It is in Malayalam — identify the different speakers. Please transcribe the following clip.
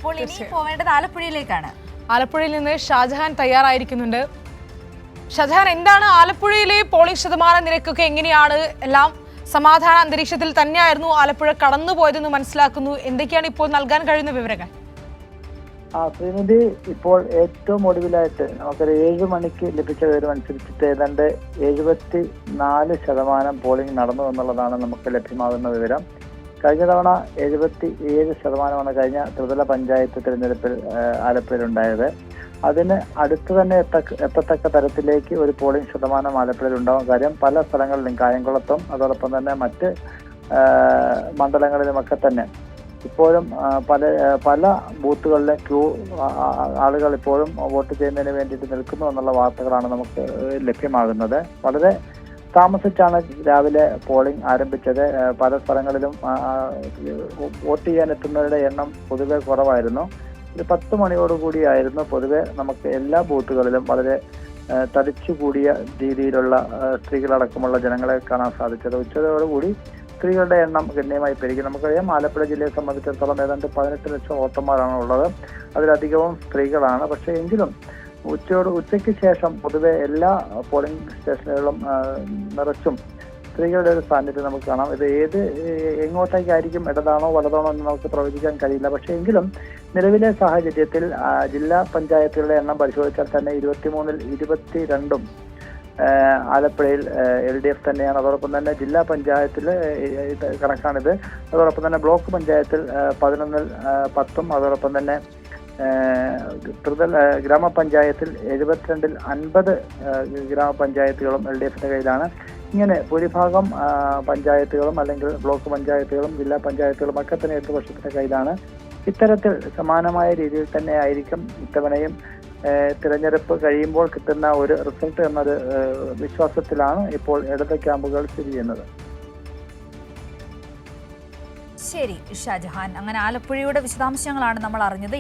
Speaker 1: അപ്പോൾ ഇനി പോവേണ്ടത് ആലപ്പുഴയിലേക്കാണ്.
Speaker 2: ആലപ്പുഴയിൽ നിന്ന് ഷാജഹാൻ തയ്യാറായിരിക്കുന്നുണ്ട്. ഷാജഹാൻ, എന്താണ് ആലപ്പുഴയിലെ പോളിംഗ് ശതമാന നിരക്കൊക്കെ എങ്ങനെയാണ്? എല്ലാം സമാധാന അന്തരീക്ഷത്തിൽ തന്നെയായിരുന്നു ആലപ്പുഴ കടന്നുപോയതെന്ന് മനസ്സിലാക്കുന്നു. എന്തൊക്കെയാണ് ഇപ്പോൾ നൽകാൻ കഴിയുന്ന വിവരങ്ങൾ?
Speaker 3: ശ്രീനിധി, ഇപ്പോൾ ഏറ്റവും ഒടുവിലായിട്ട് നമുക്കൊരു 7 മണിക്ക് ലഭിച്ച വിവരം അനുസരിച്ചിട്ട് ഏതാണ്ട് 74% പോളിംഗ് നടന്നു എന്നുള്ളതാണ് നമുക്ക് ലഭ്യമാകുന്ന വിവരം. കഴിഞ്ഞ തവണ 77% കഴിഞ്ഞ ത്രിതല പഞ്ചായത്ത് തിരഞ്ഞെടുപ്പിൽ ആലപ്പുഴയിലുണ്ടായത്. അതിന് അടുത്ത് തന്നെ എത്തത്തക്ക തരത്തിലേക്ക് ഒരു പോളിംഗ് ശതമാനം ആലപ്പുഴയിൽ ഉണ്ടാവാൻ കാര്യം പല സ്ഥലങ്ങളിലും കായംകുളത്തും അതോടൊപ്പം തന്നെ മറ്റ് മണ്ഡലങ്ങളിലുമൊക്കെ തന്നെ ഇപ്പോഴും പല ബൂത്തുകളിലെ ആളുകൾ ഇപ്പോഴും വോട്ട് ചെയ്യുന്നതിന് വേണ്ടിയിട്ട് നിൽക്കുന്നു എന്നുള്ള വാർത്തകളാണ് നമുക്ക് ലഭ്യമാകുന്നത്. വളരെ താമസിച്ചാണ് രാവിലെ പോളിംഗ് ആരംഭിച്ചത്. പല സ്ഥലങ്ങളിലും വോട്ട് ചെയ്യാൻ എത്തുന്നവരുടെ എണ്ണം പൊതുവെ കുറവായിരുന്നു. ഒരു 10 മണിയോടുകൂടിയായിരുന്നു പൊതുവെ നമുക്ക് എല്ലാ ബൂത്തുകളിലും വളരെ തടിച്ചുകൂടിയ രീതിയിലുള്ള സ്ത്രീകളടക്കമുള്ള ജനങ്ങളെ കാണാൻ സാധിച്ചത്. ഉച്ചയോടുകൂടി സ്ത്രീകളുടെ എണ്ണം ഗണ്യമായി പെരുകി. നമുക്കറിയാം, ആലപ്പുഴ ജില്ലയെ സംബന്ധിച്ചിടത്തോളം ഏതാണ്ട് 18 ലക്ഷം വോട്ടർമാരാണ് ഉള്ളത്. അതിലധികവും സ്ത്രീകളാണ്. പക്ഷേ എങ്കിലും ഉച്ചയ്ക്ക് ശേഷം പൊതുവെ എല്ലാ പോളിംഗ് സ്റ്റേഷനുകളും നിറച്ചും സ്ത്രീകളുടെ ഒരു സാന്നിധ്യം നമുക്ക് കാണാം. ഇത് എങ്ങോട്ടേക്കായിരിക്കും, ഇടതാണോ വലതാണോ എന്ന് നമുക്ക് പ്രവചിക്കാൻ കഴിയില്ല. പക്ഷേ എങ്കിലും നിലവിലെ സാഹചര്യത്തിൽ ജില്ലാ പഞ്ചായത്തുകളുടെ എണ്ണം പരിശോധിച്ചാൽ തന്നെ 23-ൽ 22 ആലപ്പുഴയിൽ LDF തന്നെയാണ്. അതോടൊപ്പം തന്നെ ജില്ലാ പഞ്ചായത്തിൽ കണക്കാണിത്. അതോടൊപ്പം തന്നെ ബ്ലോക്ക് പഞ്ചായത്തിൽ 11-ൽ 10, അതോടൊപ്പം തന്നെ ഗ്രാമപഞ്ചായത്തിൽ 72-ൽ 50 ഗ്രാമപഞ്ചായത്തുകളും LDFന്റെ കയ്യിലാണ്. ഇങ്ങനെ ഭൂരിഭാഗം പഞ്ചായത്തുകളും അല്ലെങ്കിൽ ബ്ലോക്ക് പഞ്ചായത്തുകളും ജില്ലാ പഞ്ചായത്തുകളും ഒക്കെ തന്നെ ഇടതുപക്ഷത്തിന്റെ കയ്യിലാണ്. ഇത്തരത്തിൽ സമാനമായ രീതിയിൽ തന്നെ ആയിരിക്കും ഇത്തവണയും തിരഞ്ഞെടുപ്പ് കഴിയുമ്പോൾ കിട്ടുന്ന ഒരു റിസൾട്ട് എന്നൊരു വിശ്വാസത്തിലാണ് ഇപ്പോൾ ഇടത് ക്യാമ്പുകൾ സ്ഥിതി ചെയ്യുന്നത്.
Speaker 1: ശരി ഷാജഹാൻ, അങ്ങനെ ആലപ്പുഴയുടെ വിശദാംശങ്ങളാണ് നമ്മൾ അറിഞ്ഞത്.